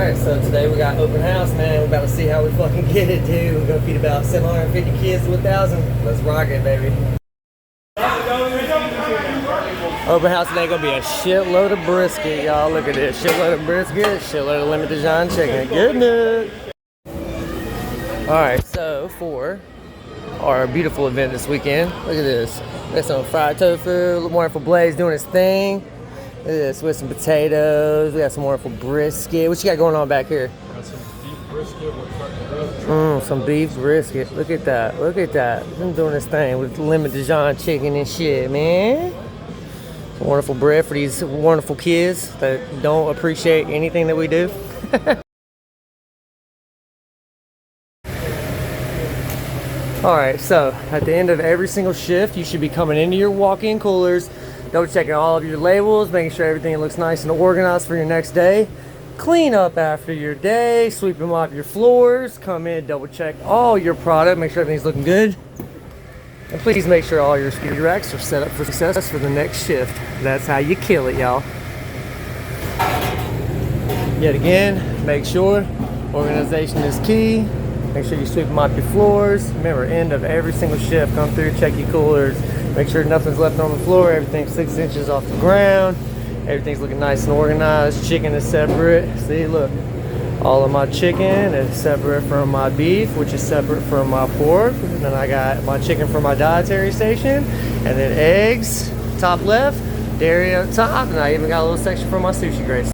Alright, so today we got open house, man. We're about to see how we fucking get it, dude. We're gonna feed about 750 kids to 1,000. Let's rock it, baby. Open house today gonna be a shitload of brisket, y'all. Look at this. Shitload of brisket, shitload of limited Dijon chicken. Goodness. Alright, so for our beautiful event this weekend, look at this. We got some fried tofu, wonderful Blaze doing his thing. Look at this with some potatoes. We got some wonderful brisket. What you got going on back here? Got some beef brisket with front Some beef brisket. Look at that. Look at that. I'm doing this thing with limited Dijon chicken and shit, man. Some wonderful bread for these wonderful kids that don't appreciate anything that we do. Alright, so at the end of every single shift, you should be coming into your walk-in coolers, double checking all of your labels, making sure everything looks nice and organized for your next day. Clean up after your day, sweep and mop your floors, come in, double check all your product, make sure everything's looking good. And please make sure all your ski racks are set up for success for the next shift. That's how you kill it, y'all. Yet again, make sure organization is key. Make sure you sweep and mop your floors. Remember, end of every single shift, come through, check your coolers. Make sure nothing's left on the floor. Everything's 6 inches off the ground. Everything's looking nice and organized. Chicken is separate. See, look. All of my chicken is separate from my beef, which is separate from my pork. And then I got my chicken from my dietary station. And then eggs, top left, dairy on top. And I even got a little section for my sushi grates.